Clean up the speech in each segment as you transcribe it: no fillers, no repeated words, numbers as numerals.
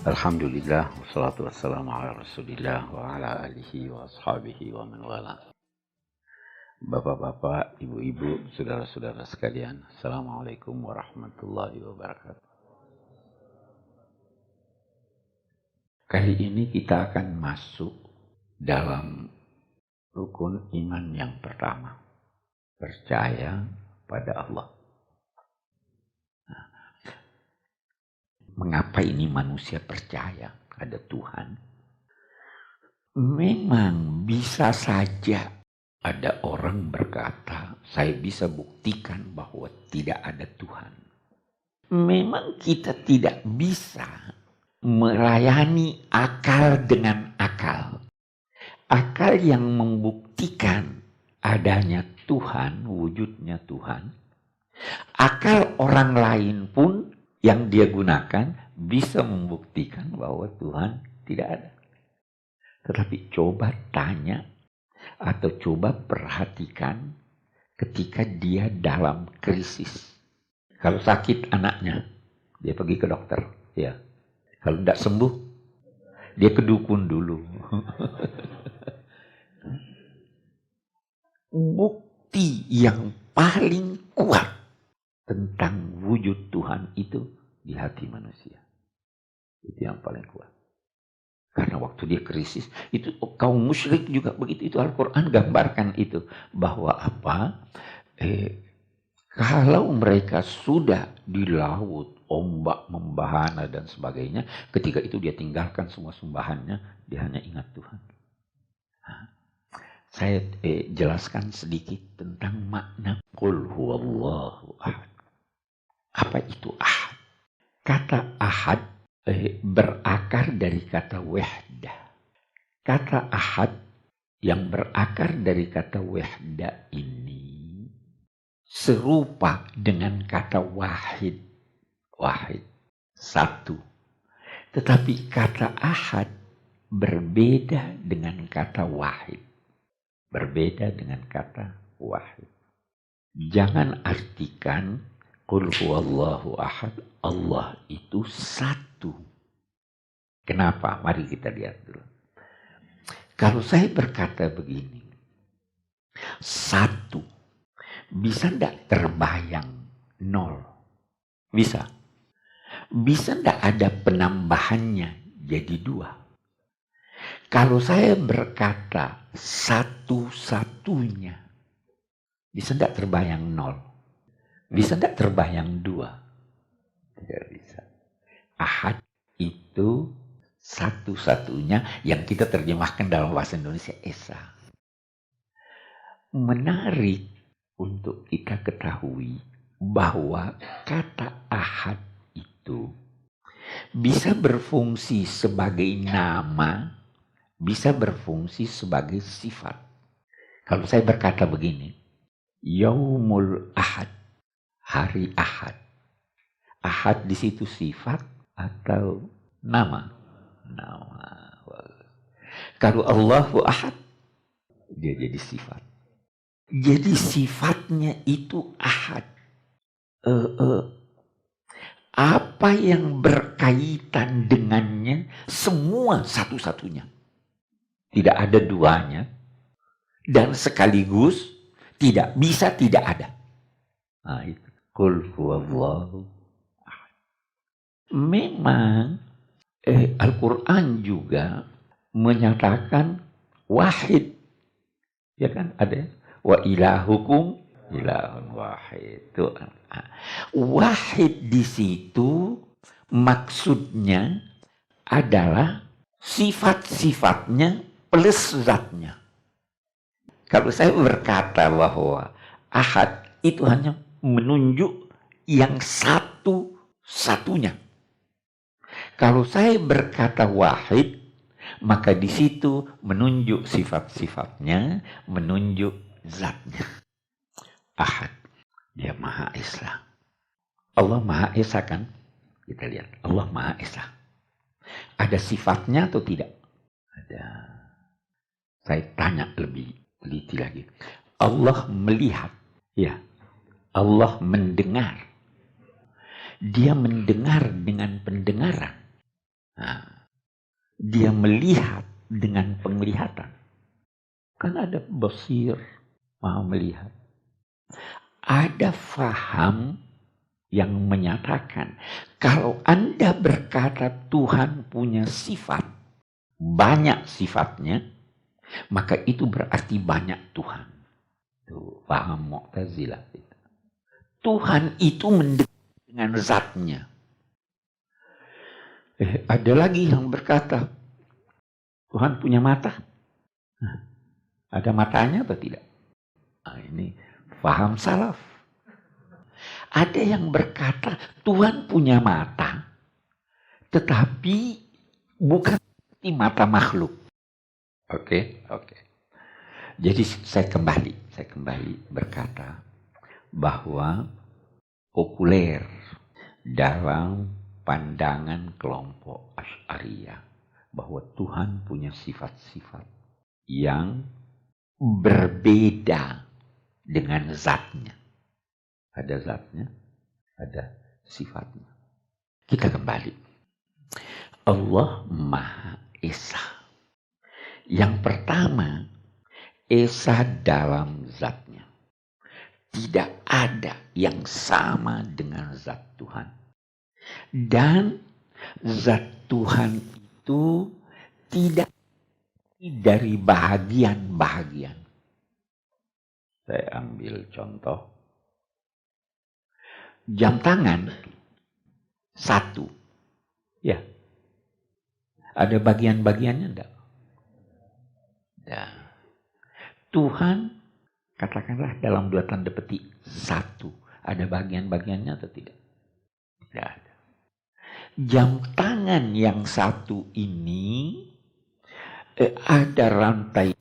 Alhamdulillah, wassalatu wassalamu ala rasulillah wa ala alihi wa ashabihi wa man wala. Bapak-bapak, ibu-ibu, saudara-saudara sekalian, Assalamualaikum warahmatullahi wabarakatuh. Kali ini kita akan masuk dalam rukun iman yang pertama, percaya pada Allah. Mengapa ini manusia percaya ada Tuhan? Memang bisa saja ada orang berkata, saya bisa buktikan bahwa tidak ada Tuhan. Memang kita tidak bisa melayani akal dengan akal. Akal yang membuktikan adanya Tuhan, wujudnya Tuhan. Akal orang lain pun yang dia gunakan bisa membuktikan bahwa Tuhan tidak ada. Tetapi coba tanya atau coba perhatikan ketika dia dalam krisis. Kalau sakit anaknya, dia pergi ke dokter. Ya. Kalau tidak sembuh, dia ke dukun dulu. Bukti yang paling kuat tentang wujud Tuhan itu di hati manusia. Itu yang paling kuat. Karena waktu dia krisis, itu kaum musyrik juga begitu. Itu Al-Quran gambarkan itu. Bahwa apa? Kalau mereka sudah di laut, ombak membahana dan sebagainya, ketika itu dia tinggalkan semua sembahannya, dia hanya ingat Tuhan. Saya jelaskan sedikit tentang makna Qul huwallahu ahad. Apa itu ahad? Kata ahad berakar dari kata wahdah. Kata ahad yang berakar dari kata wahdah ini serupa dengan kata wahid. Wahid, satu. Tetapi kata ahad berbeda dengan kata wahid. Berbeda dengan kata wahid. Jangan artikan Qul huwallahu ahad, Allah itu satu. Kenapa? Mari kita lihat dulu. Kalau saya berkata begini, satu, bisa tidak terbayang nol? Bisa. Bisa tidak ada penambahannya jadi dua? Kalau saya berkata satu-satunya, bisa tidak terbayang nol? Bisa tidak terbayang dua? Tidak bisa. Ahad itu satu-satunya yang kita terjemahkan dalam bahasa Indonesia Esa. Menarik untuk kita ketahui bahwa kata ahad itu bisa berfungsi sebagai nama, bisa berfungsi sebagai sifat. Kalau saya berkata begini, Yaumul Ahad, hari Ahad. Ahad di situ sifat atau nama? Nama. Kalau Allahu Ahad, dia jadi sifat. Jadi sifatnya itu ahad. Apa yang berkaitan dengannya semua satu-satunya. Tidak ada duanya. Dan sekaligus tidak bisa tidak ada. Nah itu. Qul huwallahu ahad. Memang Al-Quran juga menyatakan wahid. Ya kan ada. Wa ilahukum ilahun wahid. Wahid di situ maksudnya adalah sifat-sifatnya plus zatnya. Kalau saya berkata bahwa ahad itu hanya menunjuk yang satu-satunya. Kalau saya berkata wahid, maka di situ menunjuk sifat-sifatnya, menunjuk zatnya. Ahad, dia Maha Esa. Allah Maha Esa kan? Kita lihat, Allah Maha Esa. Ada sifatnya atau tidak? Ada. Saya tanya lebih teliti lagi. Allah melihat, ya. Allah mendengar. Dia mendengar dengan pendengaran. Nah, dia melihat dengan penglihatan. Kan ada basir, maha melihat. Ada faham yang menyatakan kalau Anda berkata Tuhan punya sifat, banyak sifatnya, maka itu berarti banyak Tuhan. Tuh, paham Mu'tazilah. Tuhan itu mendekat dengan zatnya. Ada lagi yang berkata Tuhan punya mata. Ada matanya atau tidak? Nah, ini paham salaf. Ada yang berkata Tuhan punya mata, tetapi bukan seperti mata makhluk. Oke. Jadi saya kembali berkata bahwa populer dalam pandangan kelompok Asy'ariyah bahwa Tuhan punya sifat-sifat yang berbeda dengan zatnya. Ada zatnya, ada sifatnya. Kita kembali. Allah Maha Esa. Yang pertama, Esa dalam zatnya. Tidak ada yang sama dengan zat Tuhan. Dan zat Tuhan itu tidak dari bahagian-bahagian. Saya ambil contoh. Jam tangan satu. Ya. Ada bagian-bagiannya enggak? Nah, Tuhan katakanlah dalam 2 tanda petik satu. Ada bagian-bagiannya atau tidak? Tidak ada. Jam tangan yang satu ini ada rantai,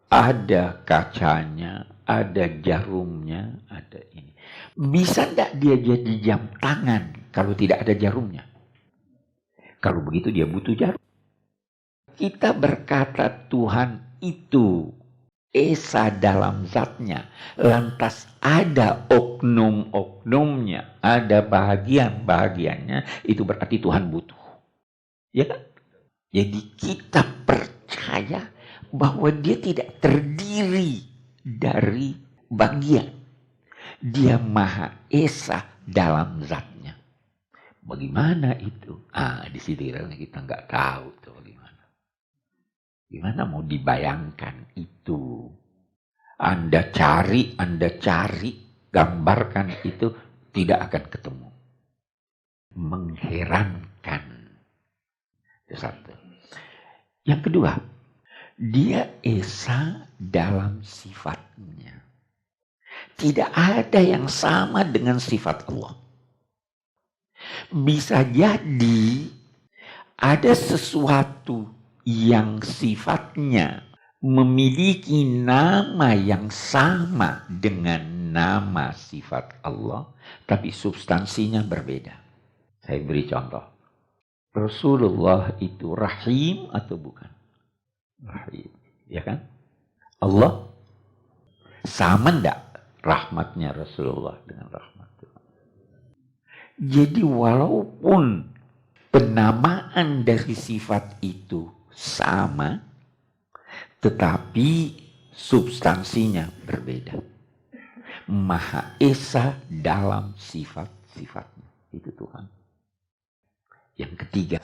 ada kacanya, ada jarumnya, ada ini. Bisa enggak dia jadi jam tangan kalau tidak ada jarumnya? Kalau begitu dia butuh jarum. Kita berkata Tuhan itu Esa dalam zatnya. Lantas ada oknum-oknumnya, ada bahagian-bahagiannya, itu berarti Tuhan butuh. Ya kan? Jadi kita percaya bahwa dia tidak terdiri dari bagian. Dia Maha Esa dalam zatnya. Bagaimana itu? Di situ kita nggak tahu tuh bagaimana. Gimana mau dibayangkan itu? Anda cari, gambarkan itu, tidak akan ketemu. Mengherankan. Itu satu. Yang kedua, dia Esa dalam sifatnya. Tidak ada yang sama dengan sifat Allah. Bisa jadi ada sesuatu yang sifatnya memiliki nama yang sama dengan nama sifat Allah, tapi substansinya berbeda. Saya beri contoh. Rasulullah itu rahim atau bukan? Rahim, ya kan? Allah sama enggak rahmatnya Rasulullah dengan rahmat Tuhan? Jadi walaupun penamaan dari sifat itu sama, tetapi substansinya berbeda. Maha Esa dalam sifat-sifatnya. Itu Tuhan. Yang ketiga,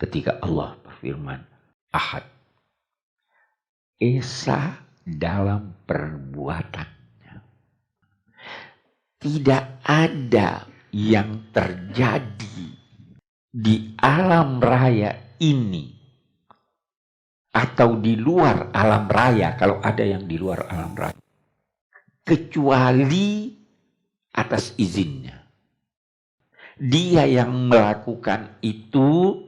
ketika Allah berfirman, Ahad. Esa dalam perbuatannya. Tidak ada yang terjadi di alam raya ini atau di luar alam raya, kalau ada yang di luar alam raya, kecuali atas izinnya. Dia yang melakukan itu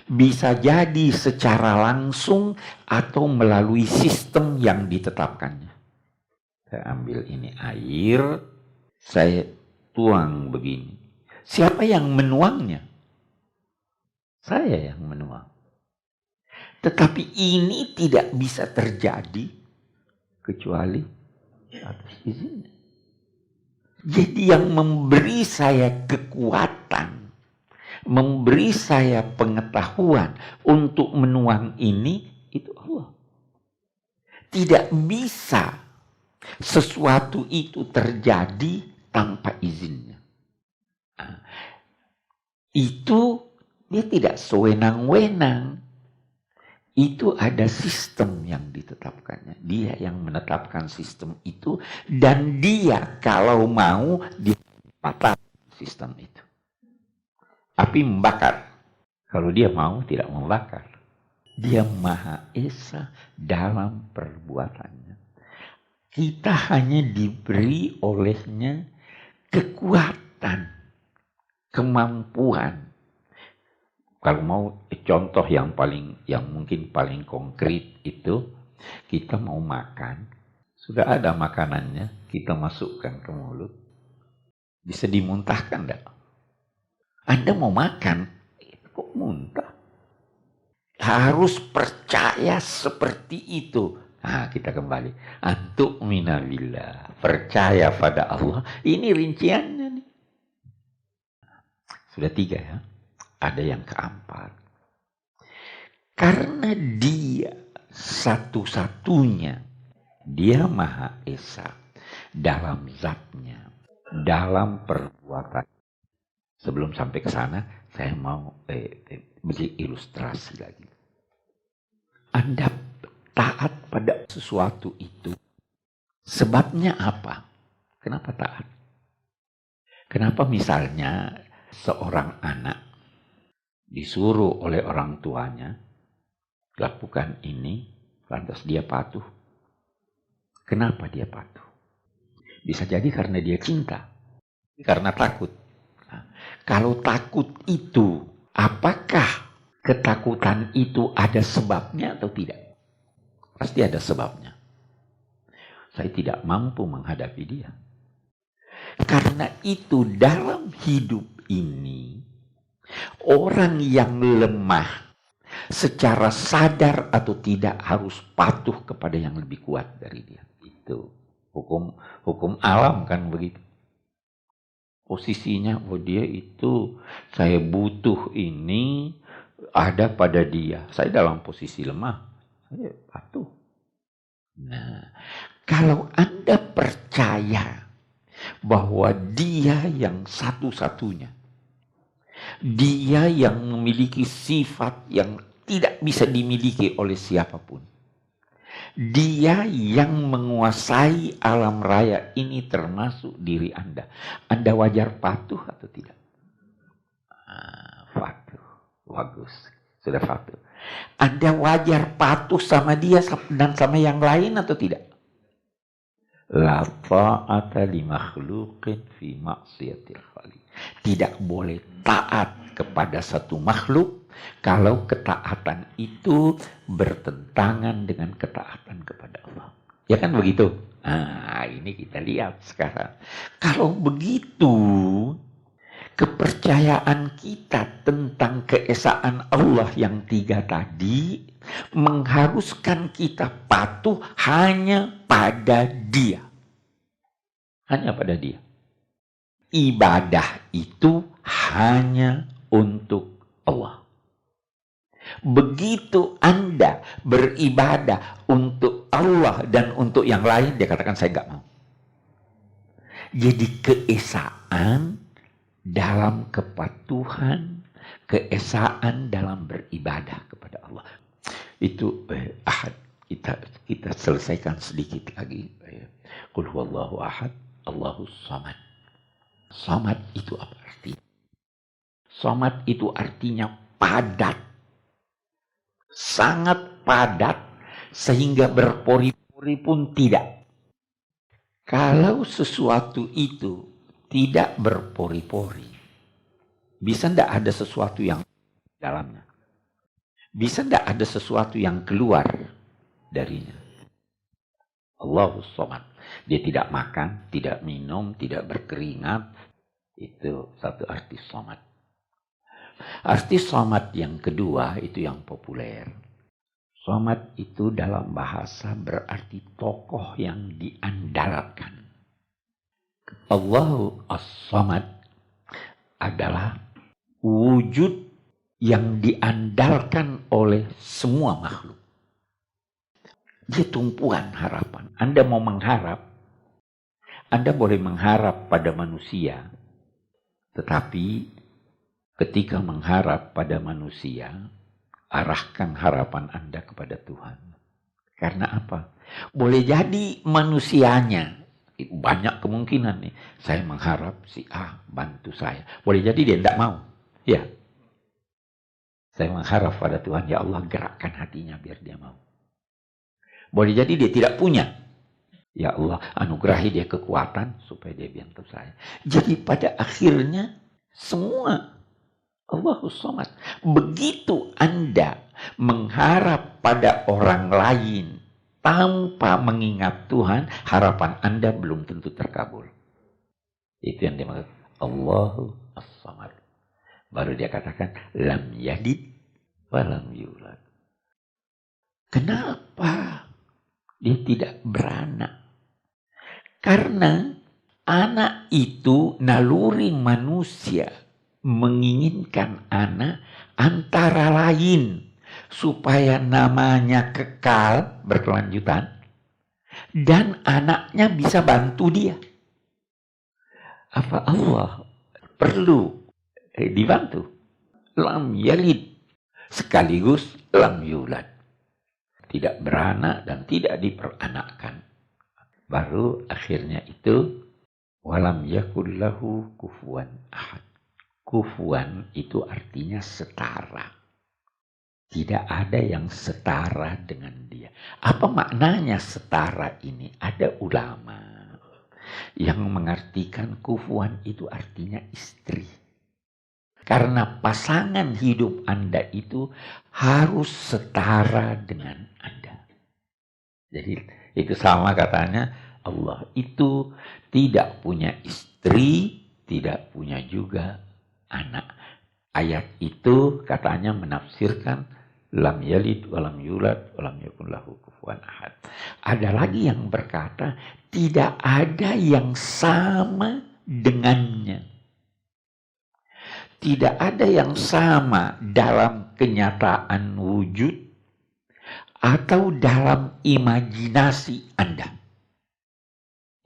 bisa jadi secara langsung atau melalui sistem yang ditetapkannya. Saya ambil ini air, saya tuang begini. Siapa yang menuangnya? Saya yang menuang. Tetapi ini tidak bisa terjadi kecuali atas izinnya. Jadi yang memberi saya kekuatan memberi saya pengetahuan untuk menuang ini, itu Allah. Tidak bisa sesuatu itu terjadi tanpa izinnya. Nah, itu dia tidak sewenang-wenang. Itu ada sistem yang ditetapkannya. Dia yang menetapkan sistem itu. Dan dia kalau mau dia patah sistem itu. Api membakar. Kalau dia mau tidak membakar. Dia Maha Esa dalam perbuatannya. Kita hanya diberi olehnya kekuatan, kemampuan. Kalau mau contoh yang mungkin paling konkret itu, kita mau makan, sudah ada makanannya, kita masukkan ke mulut, bisa dimuntahkan enggak? Anda mau makan, kok muntah? Harus percaya seperti itu. Nah, kita kembali. Antuk minabillah. Percaya pada Allah. Ini rinciannya nih. Sudah 3 ya. Ada yang keempat. Karena dia satu-satunya. Dia Maha Esa. Dalam zatnya. Dalam perbuatan. Sebelum sampai ke sana, saya mau beri ilustrasi lagi. Anda taat pada sesuatu itu. Sebabnya apa? Kenapa taat? Kenapa misalnya seorang anak disuruh oleh orang tuanya lakukan ini, lantas dia patuh. Kenapa dia patuh? Bisa jadi karena dia cinta, karena takut. Nah, kalau takut itu, apakah ketakutan itu ada sebabnya atau tidak? Pasti ada sebabnya. Saya tidak mampu menghadapi dia. Karena itu dalam hidup ini, orang yang lemah secara sadar atau tidak harus patuh kepada yang lebih kuat dari dia. Itu hukum alam kan begitu. Posisinya, dia itu saya butuh ini ada pada dia. Saya dalam posisi lemah, saya patuh. Nah, kalau Anda percaya bahwa dia yang satu-satunya, dia yang memiliki sifat yang tidak bisa dimiliki oleh siapapun, dia yang menguasai alam raya ini termasuk diri Anda. Anda wajar patuh atau tidak? Patuh. Bagus. Sudah patuh. Anda wajar patuh sama dia dan sama yang lain atau tidak? La ta'ata li makhluqin fi maksiatil khaliq. Tidak boleh taat kepada satu makhluk kalau ketaatan itu bertentangan dengan ketaatan kepada Allah. Ya kan begitu? Nah, ini kita lihat sekarang. Kalau begitu, kepercayaan kita tentang keesaan Allah yang 3 tadi mengharuskan kita patuh hanya pada dia. Hanya pada dia. Ibadah itu hanya untuk Allah. Begitu Anda beribadah untuk Allah dan untuk yang lain, dia katakan saya enggak mau. Jadi keesaan dalam kepatuhan, keesaan dalam beribadah kepada Allah. Itu ahad. Kita selesaikan sedikit lagi. Qul huwallahu ahad, Allahus samad. Samad itu apa artinya? Samad itu artinya padat. Sangat padat sehingga berpori-pori pun tidak. Kalau sesuatu itu tidak berpori-pori, bisa tidak ada sesuatu yang dalamnya? Bisa tidak ada sesuatu yang keluar darinya? Allahus samad. Dia tidak makan, tidak minum, tidak berkeringat. Itu satu arti samad. Arti samad yang kedua itu yang populer. Samad itu dalam bahasa berarti tokoh yang diandalkan. Allahu as-samad adalah wujud yang diandalkan oleh semua makhluk. Dia tumpuan harapan. Anda mau mengharap, Anda boleh mengharap pada manusia, tetapi ketika mengharap pada manusia, arahkan harapan Anda kepada Tuhan. Karena apa? Boleh jadi manusianya, banyak kemungkinan nih, saya mengharap si A bantu saya. Boleh jadi dia tidak mau. Ya, saya mengharap pada Tuhan, ya Allah gerakkan hatinya biar dia mau. Boleh jadi dia tidak punya. Ya Allah anugerahi dia kekuatan supaya dia bantu saya. Jadi pada akhirnya semua Allahus Samad. Begitu Anda mengharap pada orang lain tanpa mengingat Tuhan, harapan Anda belum tentu terkabul. Itu yang dimaksud Allahu As-Samad. Baru dia katakan lam yalid wa lam yulad. Kenapa dia tidak beranak? Karena anak itu naluri manusia menginginkan anak antara lain supaya namanya kekal berkelanjutan dan anaknya bisa bantu dia. Apa Allah perlu dibantu? Lam yalid sekaligus lam yulad. Tidak beranak dan tidak diperanakkan. Baru akhirnya itu walam yakul lahu kufuwan ahad. Kufuwan itu artinya setara. Tidak ada yang setara dengan dia. Apa maknanya setara ini? Ada ulama yang mengartikan kufuwan itu artinya istri. Karena pasangan hidup Anda itu harus setara dengan Anda. Jadi itu sama katanya, Allah itu tidak punya istri, tidak punya juga anak. Ayat itu katanya menafsirkan lam yalid walam yulad walam yakun lahu kufuwan ahad. Ada lagi yang berkata tidak ada yang sama dengannya. Tidak ada yang sama dalam kenyataan wujud atau dalam imajinasi Anda.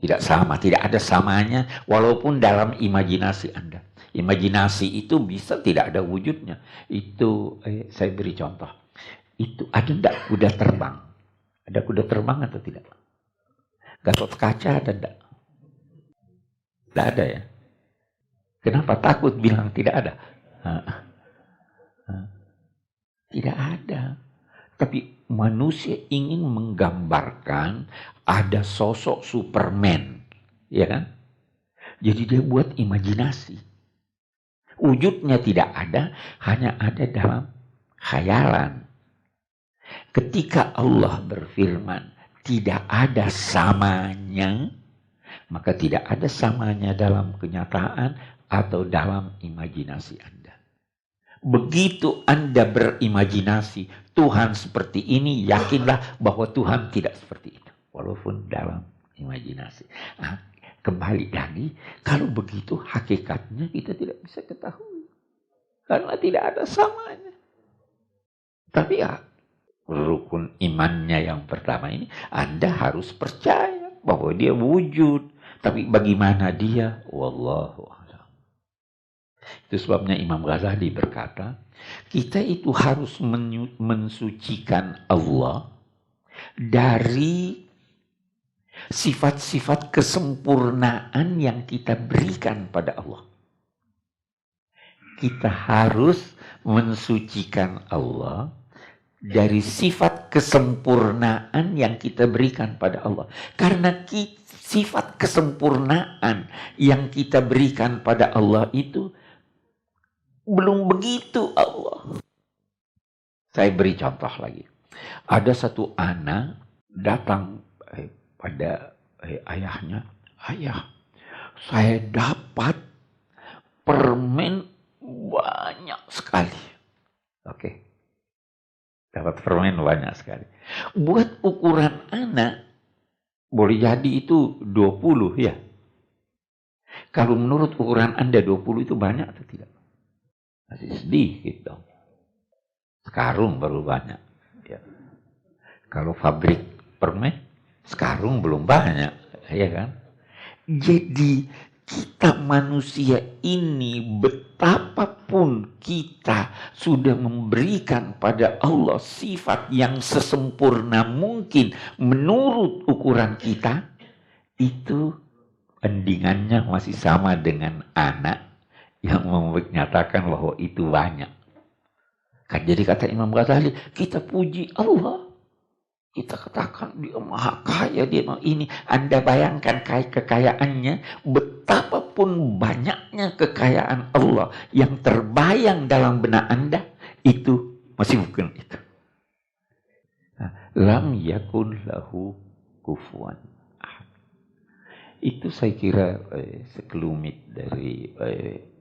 Tidak sama, tidak ada samanya walaupun dalam imajinasi Anda. Imajinasi itu bisa tidak ada wujudnya. Itu saya beri contoh. Itu ada enggak kuda terbang? Ada kuda terbang atau tidak? Gatot kaca ada enggak? Tidak ada ya. Kenapa takut bilang tidak ada? Tidak ada. Tapi manusia ingin menggambarkan ada sosok Superman, ya kan? Jadi dia buat imajinasi. Wujudnya tidak ada, hanya ada dalam khayalan. Ketika Allah berfirman, tidak ada samanya, maka tidak ada samanya dalam kenyataan atau dalam imajinasi Anda. Begitu Anda berimajinasi Tuhan seperti ini, yakinlah bahwa Tuhan tidak seperti itu. Walaupun dalam imajinasi. Nah, kembali lagi, kalau begitu hakikatnya kita tidak bisa ketahui. Karena tidak ada samanya. Tapi ya, rukun imannya yang pertama ini, Anda harus percaya bahwa dia wujud. Tapi bagaimana dia? Wallahu a'lam. Itu sebabnya Imam Ghazali berkata, kita itu harus mensucikan Allah dari sifat-sifat kesempurnaan yang kita berikan pada Allah. Kita harus mensucikan Allah dari sifat kesempurnaan yang kita berikan pada Allah. Karena sifat kesempurnaan yang kita berikan pada Allah itu belum begitu Allah. Saya beri contoh lagi. Ada satu anak datang pada ayahnya. Ayah, saya dapat permen banyak sekali. Oke. Dapat permen banyak sekali. Buat ukuran anak, boleh jadi itu 20 ya. Kalau menurut ukuran Anda 20 itu banyak atau tidak? Masih sedikit dong. Sekarung baru banyak. Ya. Kalau pabrik permen, sekarung belum banyak, ya kan? Jadi kita manusia ini betapapun kita sudah memberikan pada Allah sifat yang sesempurna mungkin menurut ukuran kita, itu bandingannya masih sama dengan anak yang menyatakan bahwa itu banyak. Kan jadi kata Imam Ghazali, kita puji Allah. Kita katakan dia maha kaya, dia maha ini. Anda bayangkan kekayaannya, betapapun banyaknya kekayaan Allah yang terbayang dalam benak Anda, itu masih bukan itu. Lam yakun lahu kufuwan. Itu saya kira sekelumit dari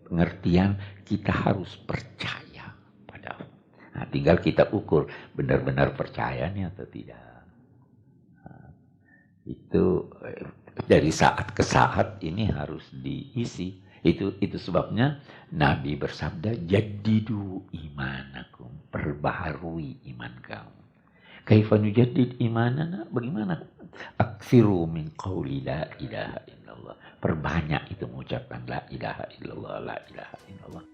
pengertian kita harus percaya pada Allah. Nah, tinggal kita ukur benar-benar percayanya atau tidak. Nah, itu dari saat ke saat ini harus diisi. Itu sebabnya Nabi bersabda, jadidu imanakum, perbaharui iman kamu. Kaifa nujaddid imanana? Bagaimana? Aksiru min qawli la ilaha illallah. Perbanyak itu mengucapkan la ilaha illallah, la ilaha illallah.